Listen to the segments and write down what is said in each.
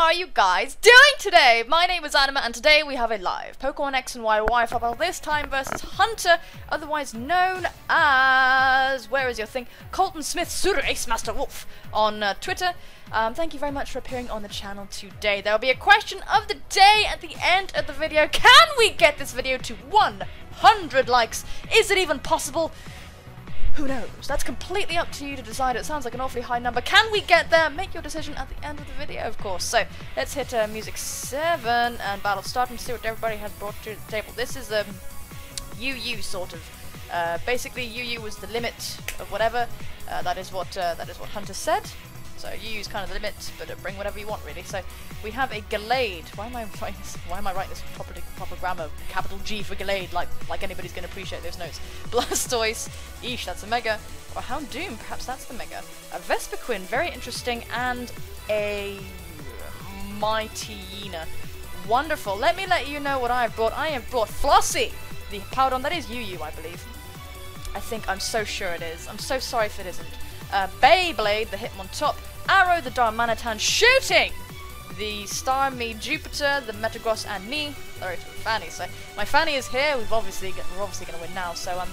are you guys doing today? My name is Anima, and today we have a live Pokemon X and Y Wi-Fi battle, this time versus Hunter, otherwise known as, where is your thing, Colton Smith, Pseudo Ace Master Wolf, on Twitter. Thank you very much for appearing on the channel today. There will be a question of the day at the end of the video. Can we get this video to 100 likes? Is it even possible? Who knows? That's completely up to you to decide. It sounds like an awfully high number. Can we get there? Make your decision at the end of the video, of course. So, let's hit music 7 and battle start and see what everybody has brought to the table. This is UU sort of. Basically, UU was the limit of whatever. That is what Hunter said. So UU's kind of the limit, but bring whatever you want, really. So we have a Gallade. Why am I writing this? Why am I writing this proper grammar? Capital G for Gallade, like anybody's going to appreciate those notes. Blastoise, eesh, that's a Mega. Or Houndoom, perhaps that's the Mega. A Vespiquen, very interesting, and a Mightyena. Wonderful. Let me let you know what I have brought. I have brought Flossie, the Powdon. That is UU, I believe. I think, I'm so sure it is. I'm so sorry if it isn't. Beyblade, the Hitmontop, Arrow, the Darmanitan, Shooting, the Starmie Jupiter, the Metagross, and me. Sorry for the Fanny. So my Fanny is here. We're obviously going to win now. So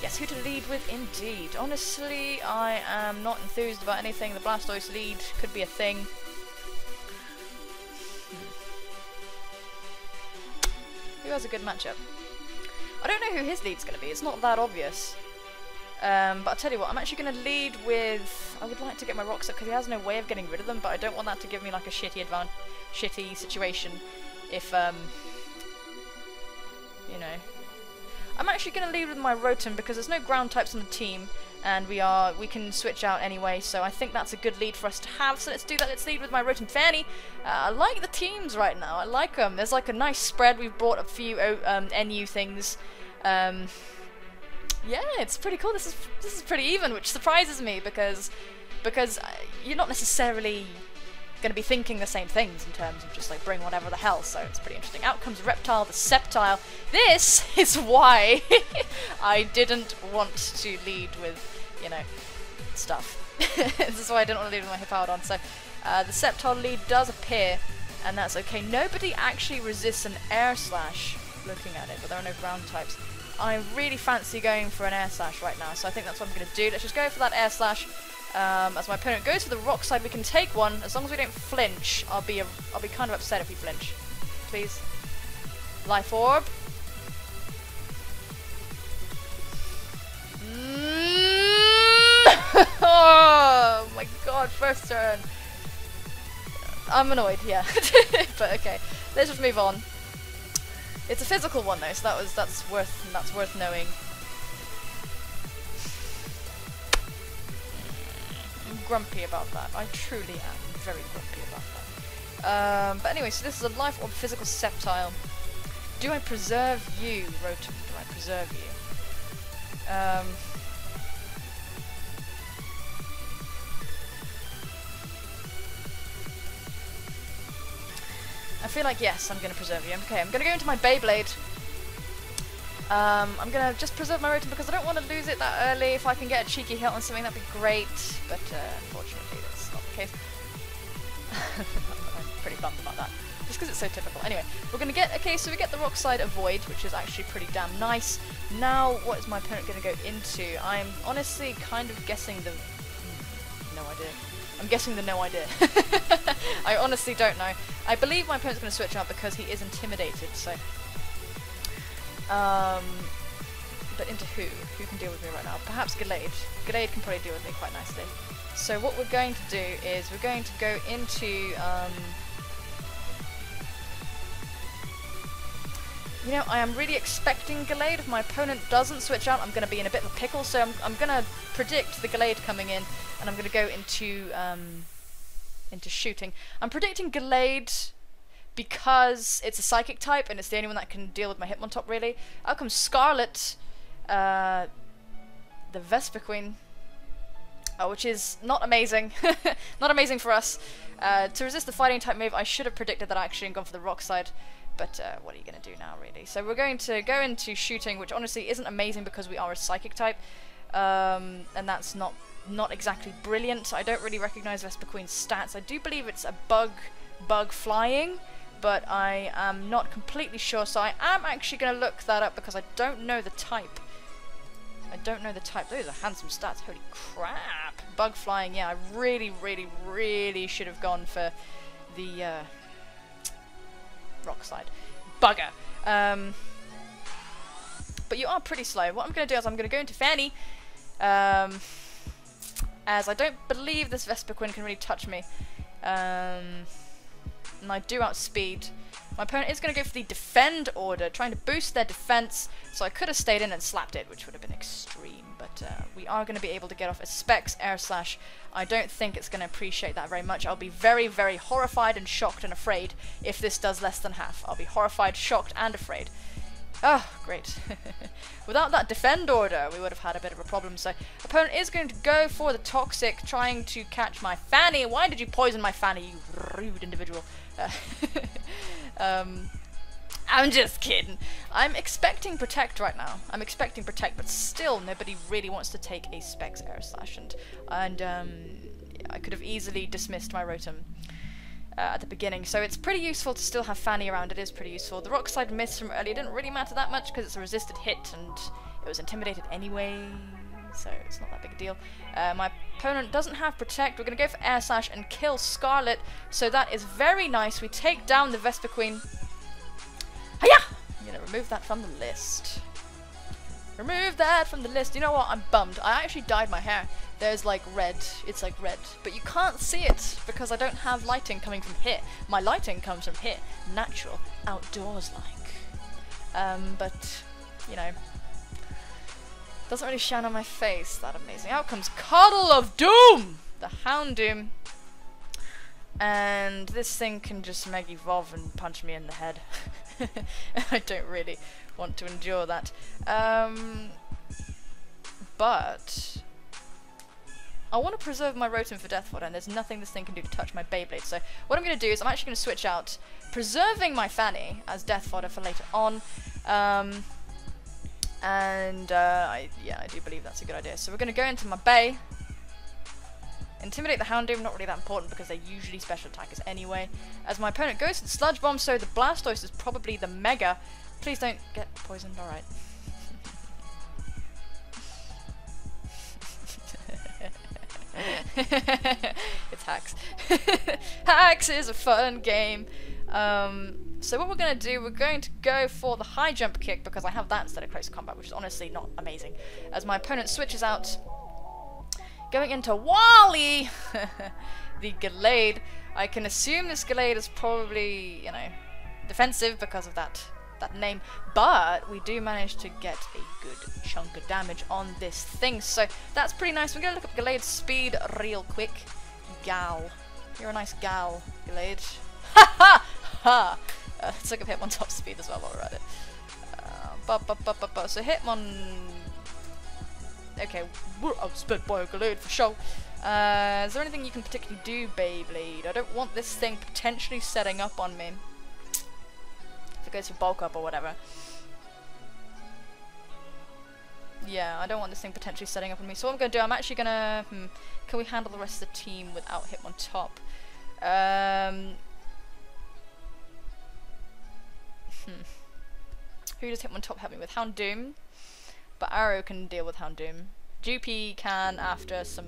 yes, who to lead with indeed. Honestly, I am not enthused about anything. The Blastoise lead could be a thing. Who has a good matchup? I don't know who his lead's going to be. It's not that obvious. But I'll tell you what, I'm actually going to lead with... I would like to get my rocks up because he has no way of getting rid of them, but I don't want that to give me like a shitty situation if, you know. I'm actually going to lead with my Rotom because there's no ground types on the team, and we can switch out anyway, so I think that's a good lead for us to have, so let's do that. Let's lead with my Rotom Fanny. I like the teams right now, I like them. There's like a nice spread. We've brought a few NU things. Yeah, it's pretty cool. This is pretty even, which surprises me because you're not necessarily going to be thinking the same things in terms of just like bring whatever the hell. So it's pretty interesting. Out comes Reptile, the Sceptile. This is why I didn't want to lead with, you know, stuff. This is why I didn't want to lead with my Hippowdon. So the Sceptile lead does appear, and that's okay. Nobody actually resists an Air Slash. Looking at it, but there are no ground types. I really fancy going for an Air Slash right now, so I think that's what I'm going to do. Let's just go for that Air Slash. As my opponent goes for the rock side, we can take one. As long as we don't flinch, I'll be kind of upset if we flinch. Please. Life Orb. Oh my god, first turn. I'm annoyed, yeah. But okay, let's just move on. It's a physical one though, so that's worth knowing. I'm grumpy about that. I truly am very grumpy about that. But anyway, so this is a Life Orb physical Sceptile. Do I preserve you, Rotom? Do I preserve you? I feel like yes, I'm going to preserve you. Okay, I'm going to go into my Beyblade. I'm going to just preserve my Rotom because I don't want to lose it that early. If I can get a cheeky hit on something, that'd be great. But unfortunately, that's not the case. I'm pretty bummed about that. Just because it's so typical. Anyway, we're going to get... Okay, so we get the rock side Avoid, which is actually pretty damn nice. Now, what is my opponent going to go into? I'm honestly kind of guessing the... no idea. I'm guessing the no idea. I honestly don't know. I believe my opponent's going to switch out because he is intimidated, so... but into who? Who can deal with me right now? Perhaps Gallade. Gallade can probably deal with me quite nicely. So what we're going to do is we're going to go into... you know, I am really expecting Gallade. If my opponent doesn't switch out, I'm going to be in a bit of a pickle, so I'm going to predict the Gallade coming in, and I'm going to go into Shooting. I'm predicting Gallade because it's a Psychic type, and it's the only one that can deal with my Hitmontop, really. Out comes Scarlet, the Vespiquen, which is not amazing. Not amazing for us. To resist the Fighting type move, I should have predicted that actually and gone for the Rock side. But what are you going to do now, really? So we're going to go into Shooting, which honestly isn't amazing because we are a Psychic type. And that's not exactly brilliant. I don't really recognise Vespiquen's stats. I do believe it's a bug bug flying, but I am not completely sure, so I am actually going to look that up because I don't know the type. I don't know the type. Those are handsome stats. Holy crap. Bug flying, yeah, I really, really, really should have gone for the rock slide. Bugger. But you are pretty slow. What I'm going to do is I'm going to go into Fanny, as I don't believe this Vespiquen can really touch me. And I do outspeed. My opponent is going to go for the defend order, trying to boost their defense, so I could have stayed in and slapped it, which would have been extreme, but we are going to be able to get off a Specs Air Slash. I don't think it's going to appreciate that very much. I'll be very, very horrified and shocked and afraid if this does less than half. I'll be horrified, shocked, and afraid. Oh, great. Without that defend order, we would have had a bit of a problem. So, opponent is going to go for the Toxic, trying to catch my Fanny. Why did you poison my Fanny, you rude individual? I'm just kidding. I'm expecting Protect right now. I'm expecting Protect, but still nobody really wants to take a Specs Air Slash. And yeah, I could have easily dismissed my Rotom at the beginning, so it's pretty useful to still have Fanny around. It is pretty useful. The Rock Slide miss from earlier didn't really matter that much because it's a resisted hit and it was intimidated anyway, so it's not that big a deal. My opponent doesn't have Protect. We're going to go for Air Slash and kill Scarlet, so that is very nice. We take down the Vespiquen. Hiya! I'm going to remove that from the list. Remove that from the list. You know what? I'm bummed. I actually dyed my hair. There's like red. It's like red. But you can't see it because I don't have lighting coming from here. My lighting comes from here. Natural. Outdoors like. But, you know. Doesn't really shine on my face. That amazing. Out comes Cuddle of Doom! The Houndoom. And this thing can just Mega Evolve and punch me in the head. I don't really want to endure that. But I want to preserve my Rotom for Death Fodder, and there's nothing this thing can do to touch my Beyblade. So what I'm going to do is I'm actually going to switch out preserving my Fanny as Death Fodder for later on. Yeah, I do believe that's a good idea. So we're going to go into my Bay. Intimidate the Houndoom, not really that important because they're usually special attackers anyway. As my opponent goes to the Sludge Bomb, so the Blastoise is probably the Mega. Please don't get poisoned, alright. It's Hacks. Hacks is a fun game. So what we're going to do, we're going to go for the High Jump Kick because I have that instead of Close Combat, which is honestly not amazing. As my opponent switches out, going into Wally, the Gallade. I can assume this Gallade is probably, you know, defensive because of that name, but we do manage to get a good chunk of damage on this thing, so that's pretty nice. We're going to look up Gallade's speed real quick. Gal. You're a nice gal, Gallade. Ha ha ha! Let's look up Hitmon top speed as well while we're at it. So Hitmon... Okay, we're outsped by a Gallade for sure. Is there anything you can particularly do, Beyblade? I don't want this thing potentially setting up on me. If it goes for bulk up or whatever. Yeah, I don't want this thing potentially setting up on me. So what I'm going to do, I'm actually going to... can we handle the rest of the team without Hitmon top? Who does Hitmon top help me with? Houndoom. But Arrow can deal with Houndoom. Droopy can after some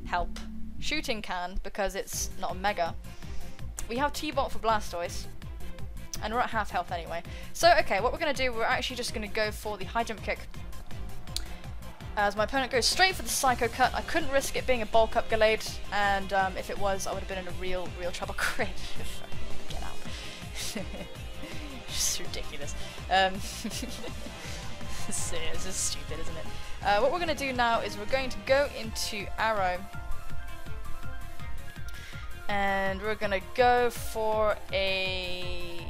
help. Shooting can because it's not a Mega. We have T-Bot for Blastoise. And we're at half health anyway. So, okay, what we're going to do, we're actually just going to go for the High Jump Kick. As my opponent goes straight for the Psycho Cut. I couldn't risk it being a bulk up Gallade, and if it was, I would have been in a real trouble. Crit. Get out. Just ridiculous. It's just stupid, isn't it? What we're going to do now is we're going to go into Arrow. And we're going to go for a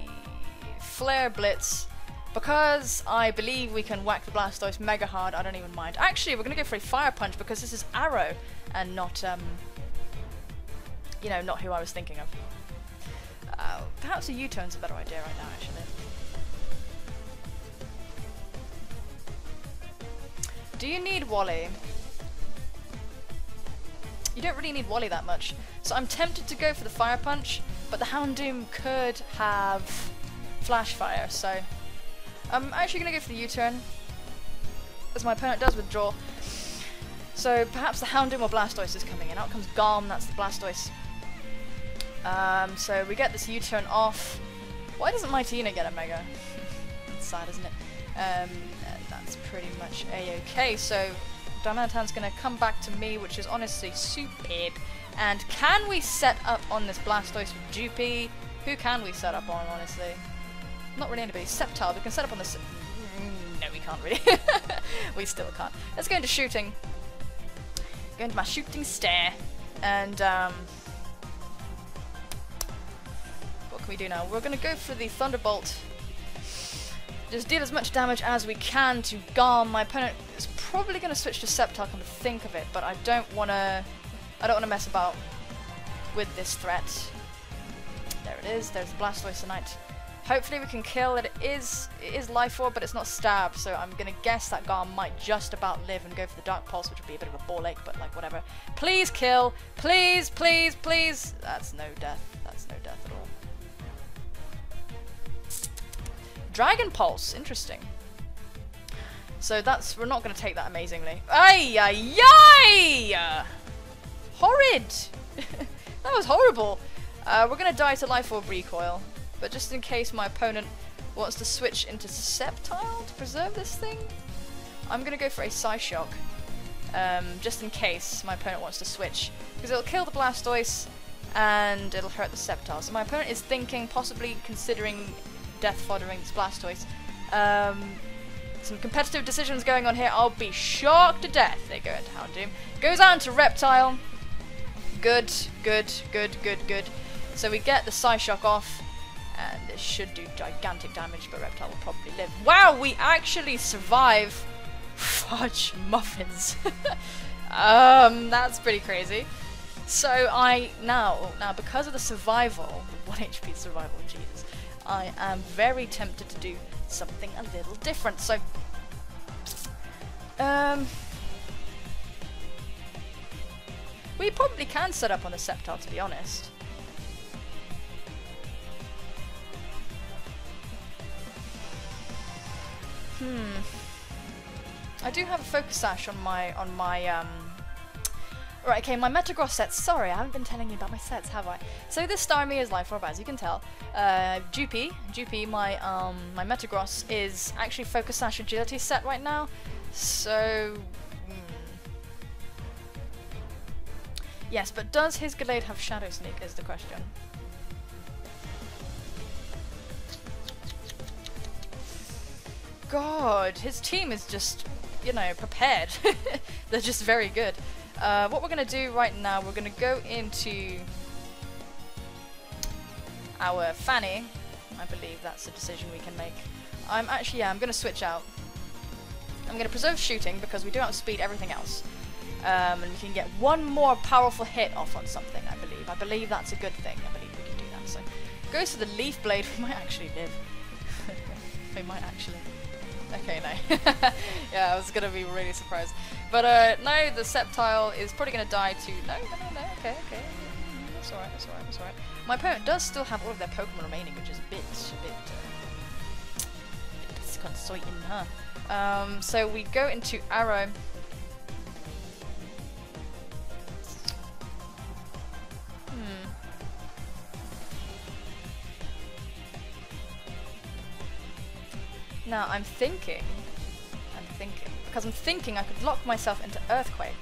Flare Blitz. Because I believe we can whack the Blastoise mega hard, I don't even mind. Actually, we're going to go for a Fire Punch because this is Arrow and not, you know, not who I was thinking of. Perhaps a U-turn's a better idea right now, actually. Do you need Wally? You don't really need Wally that much. So I'm tempted to go for the Fire Punch, but the Houndoom could have Flash Fire, so I'm actually going to go for the U-turn, as my opponent does withdraw. So perhaps the Houndoom or Blastoise is coming in. Out comes Garm, that's the Blastoise. So we get this U-turn off. Why doesn't Mightyena get a Mega? It's sad, isn't it? That's pretty much a-okay. So Darmanitan's going to come back to me, which is honestly superb. And can we set up on this Blastoise with Jupy? Who can we set up on, honestly? Not really anybody. Sceptile, we can set up on this. No, we can't really. We still can't. Let's go into shooting. Go into my shooting stare. And, what can we do now? We're going to go for the Thunderbolt. Just deal as much damage as we can to Garm. My opponent is probably going to switch to Sceptile, come to think of it, but I don't want to mess about with this threat. There it is. There's the Blastoise tonight. Hopefully we can kill it. It is Life Orb, but it's not Stab, so I'm gonna guess that Garm might just about live and go for the Dark Pulse, which would be a bit of a ball ache, but like whatever. Please kill! Please, please, please! That's no death. That's no death at all. Dragon Pulse, interesting. So we're not gonna take that amazingly. Ay ay ay! Horrid! That was horrible. We're gonna die to Life Orb Recoil. But just in case my opponent wants to switch into Sceptile to preserve this thing, I'm going to go for a Psyshock, just in case my opponent wants to switch. Because it'll kill the Blastoise, and it'll hurt the Sceptile. So my opponent is thinking, possibly considering death foddering this Blastoise. Some competitive decisions going on here. I'll be shocked to death. They go into Houndoom. Goes on to Reptile. Good, good, good, good, good. So we get the Psyshock off. And this should do gigantic damage, but Reptile will probably live. Wow, we actually survive fudge muffins. That's pretty crazy. So now because of the survival, 1 HP survival, Jesus, I am very tempted to do something a little different. So, we probably can set up on the Sceptile, to be honest. I do have a Focus Sash on my right, okay, my Metagross sets. Sorry, I haven't been telling you about my sets, have I? So this Starmie is Life Orb, as you can tell. Jupy, my Metagross is actually Focus Sash Agility set right now. So yes, but does his Gallade have Shadow Sneak is the question. God, his team is just, you know, prepared. They're just very good. What we're going to do right now, we're going to go into our Fanny. I believe that's a decision we can make. I'm going to switch out. I'm going to preserve shooting because we do outspeed everything else. And we can get one more powerful hit off on something, I believe. I believe that's a good thing. I believe we can do that. So, goes to the Leaf Blade. We might actually live. We might actually. Okay, no. Yeah, I was gonna be really surprised. But no, the Sceptile is probably gonna die to. No. Okay. That's alright. My opponent does still have all of their Pokemon remaining, which is a bit disconcerting, huh? So we go into Arrow. Now I'm thinking, because I'm thinking I could lock myself into Earthquake.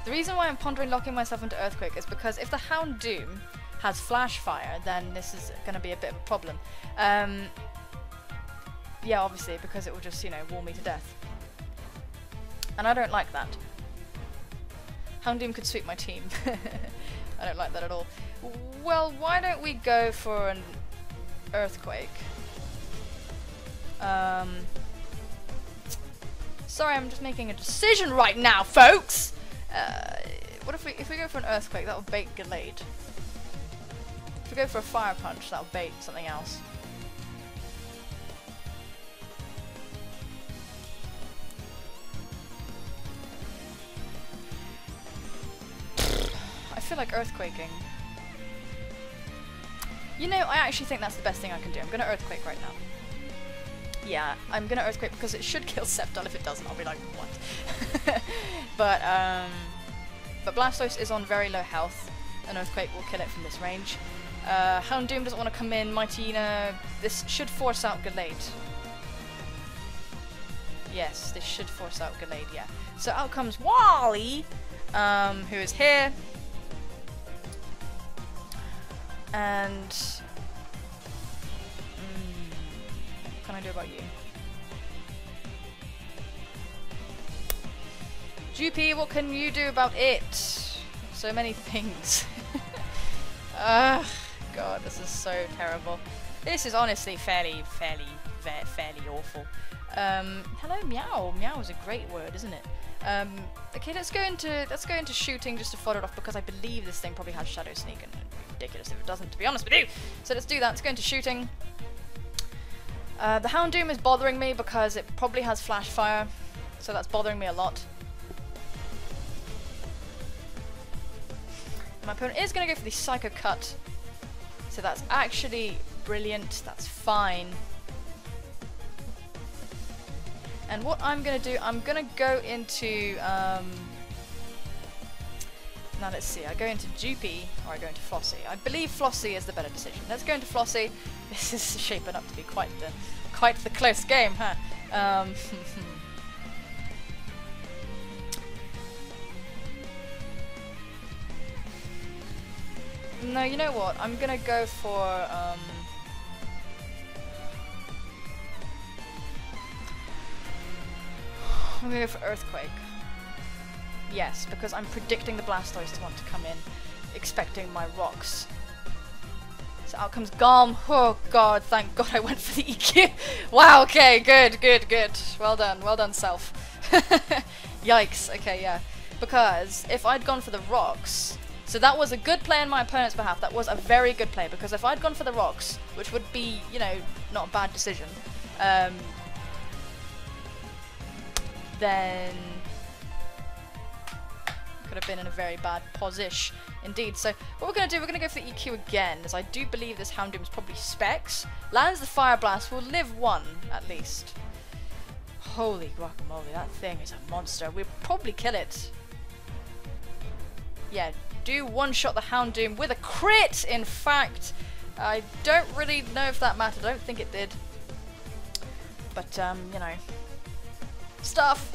The reason why I'm pondering locking myself into Earthquake is because if the Houndoom has Flash Fire, then this is going to be a bit of a problem. Yeah, obviously, because it will just, you know, wall me to death. And I don't like that. Houndoom could sweep my team. I don't like that at all. Well, why don't we go for an Earthquake? Sorry, I'm just making a decision right now, folks! What if we go for an Earthquake, that'll bait Gallade. If we go for a Fire Punch, that'll bait something else. feel like earthquaking. You know, I actually think that's the best thing I can do. I'm gonna earthquake right now. Yeah, I'm gonna earthquake because it should kill Septile. If it doesn't, I'll be like, what? but Blastoise is on very low health. An earthquake will kill it from this range. Houndoom doesn't want to come in. Mightyena, this should force out Gallade. Yes, this should force out Gallade, yeah. So out comes Wally, who is here. And what can I do about you? Droopy, what can you do about it? So many things. Ugh, God, this is so terrible. This is honestly fairly awful. Hello, meow. Meow is a great word, isn't it? Okay, let's go into shooting just to fodder it off because I believe this thing probably has Shadow Sneak and it'd be ridiculous if it doesn't, to be honest with you. So let's do that. Let's go into shooting. The Houndoom is bothering me because it probably has Flash Fire, so that's bothering me a lot. My opponent is going to go for the Psycho Cut, so that's actually brilliant. That's fine. And what I'm going to do, I'm going to go into, now let's see, I go into Droopy, or I go into Flossie. I believe Flossie is the better decision. Let's go into Flossie. This is shaping up to be quite the close game, huh? No, you know what, I'm going to go for, I'm going to go for Earthquake. Yes, because I'm predicting the Blastoise to want to come in, expecting my rocks. So out comes Galm. Oh god, thank god I went for the EQ. Wow, okay, good. Well done, self. Yikes, okay, yeah. Because if I'd gone for the rocks, so that was a good play on my opponent's behalf. That was a very good play, because if I'd gone for the rocks, which would be, you know, not a bad decision, then could have been in a very bad position indeed. So what we're going to do, we're going to go for the EQ again, as I do believe this Houndoom is probably Specs. Lands the Fire Blast, will live one at least. Holy guacamole, that thing is a monster. We'll probably kill it. Yeah, do one-shot the Houndoom with a crit, in fact. I don't really know if that mattered, I don't think it did. But, you know, stuff.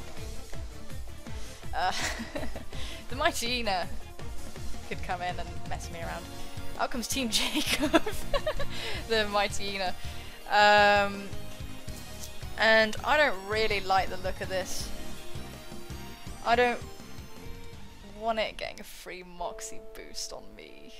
The Mightyena could come in and mess me around. Out comes Team Jacob, the Mightyena. And I don't really like the look of this. I don't want it getting a free Moxie boost on me.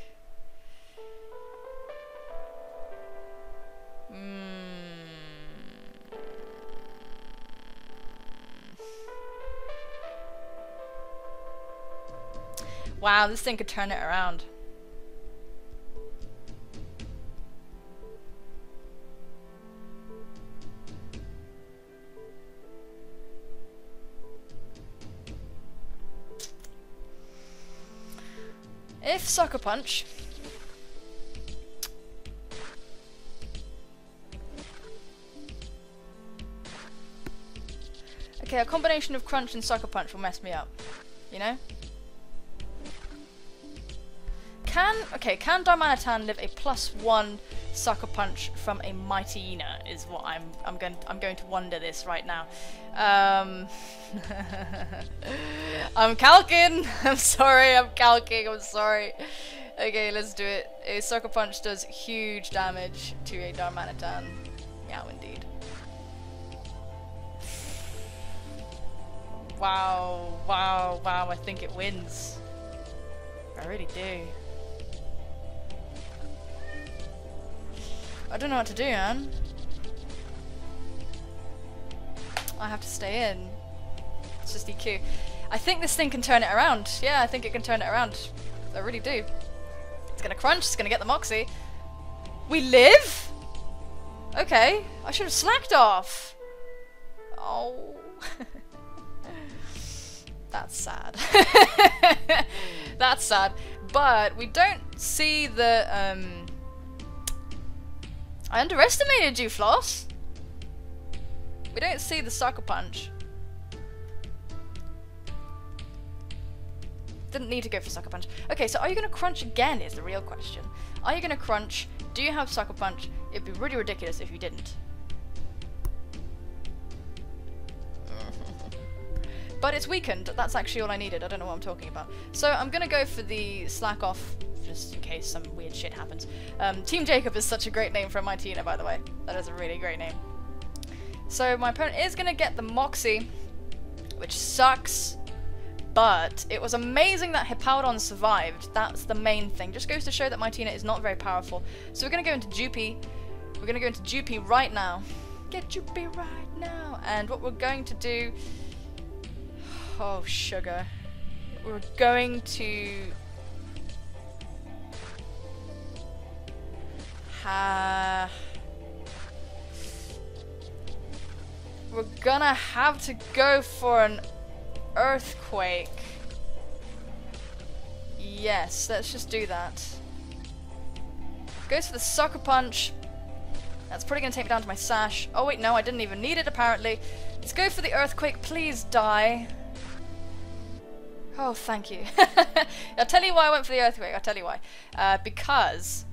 Wow, this thing could turn it around. If Sucker Punch okay, a combination of Crunch and Sucker Punch will mess me up, you know? Can Darmanitan live a +1 Sucker Punch from a Mightyena is what I'm going to wonder this right now. I'm calcing. I'm sorry. I'm calcing. I'm sorry. Okay, let's do it. A Sucker Punch does huge damage to a Darmanitan. Meow, indeed. Wow, wow, wow. I think it wins. I really do. I don't know what to do, man. I have to stay in. It's just EQ. I think this thing can turn it around. Yeah, I think it can turn it around. I really do. It's gonna crunch, it's gonna get the Moxie. We live? Okay, I should have slacked off. Oh. That's sad. That's sad. But we don't see the, I underestimated you, Floss. We don't see the Sucker Punch. Didn't need to go for Sucker Punch. Okay, so are you going to crunch again is the real question. Are you going to crunch? Do you have Sucker Punch? It'd be really ridiculous if you didn't. But it's weakened. That's actually all I needed. I don't know what I'm talking about. So I'm going to go for the Slack Off, just in case some weird shit happens. Team Jacob is such a great name for my Tina, by the way. That is a really great name. So my opponent is going to get the Moxie, which sucks. But it was amazing that Hippowdon survived. That's the main thing. Just goes to show that my Tina is not very powerful. So we're going to go into Jupy. We're going to go into Jupy right now. Get Jupy right now. And what we're going to do... Oh, sugar. We're going to... We're gonna have to go for an Earthquake. Yes, let's just do that. Goes for the Sucker Punch. That's probably going to take me down to my sash. Oh wait, no, I didn't even need it apparently. Let's go for the Earthquake. Please die. Oh, thank you. I'll tell you why I went for the Earthquake. I'll tell you why. Because...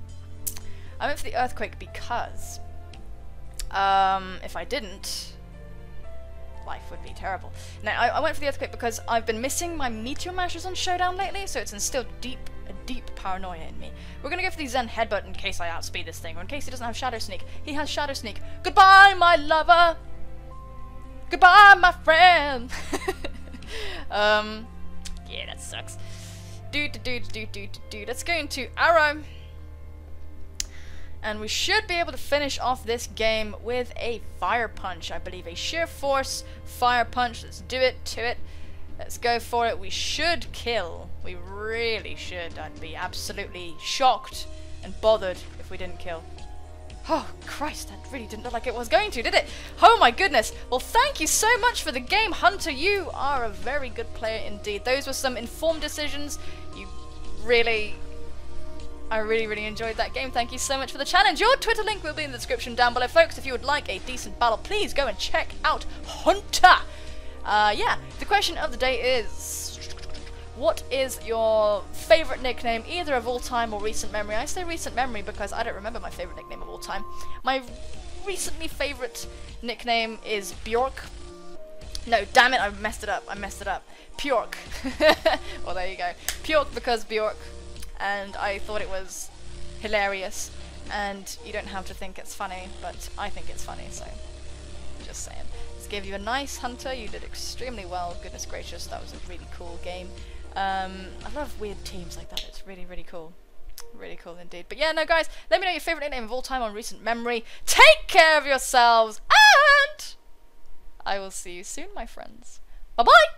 I went for the Earthquake because... if I didn't... life would be terrible. Now, I went for the Earthquake because I've been missing my Meteor Mashers on Showdown lately, so it's instilled a deep paranoia in me. We're gonna go for the Zen Headbutt in case I outspeed this thing, or in case he doesn't have Shadow Sneak. He has Shadow Sneak. Goodbye, my lover! Goodbye, my friend! Yeah, that sucks. Let's go into Arrow. And we should be able to finish off this game with a Fire Punch, I believe. A Sheer Force Fire Punch. Let's do it to it. Let's go for it. We should kill. We really should. I'd be absolutely shocked and bothered if we didn't kill. Oh, Christ, that really didn't look like it was going to, did it? Oh my goodness. Well, thank you so much for the game, Hunter. You are a very good player indeed. Those were some informed decisions. You really... I really enjoyed that game. Thank you so much for the challenge. Your Twitter link will be in the description down below, folks. If you would like a decent battle, please go and check out Hunter. Yeah, the question of the day is, what is your favourite nickname, either of all time or recent memory? I say recent memory because I don't remember my favourite nickname of all time. My recently favourite nickname is Bjork. No, damn it, I messed it up. Pjork. Well, there you go. Pjork because Bjork. And I thought it was hilarious, and you don't have to think it's funny, but I think it's funny, so just saying. This gave you a nice Hunter. You did extremely well. Goodness gracious, that was a really cool game. I love weird teams like that. It's really cool. Really cool indeed. But yeah, no guys, let me know your favourite nickname of all time on recent memory. Take care of yourselves, and I will see you soon, my friends. Bye-bye!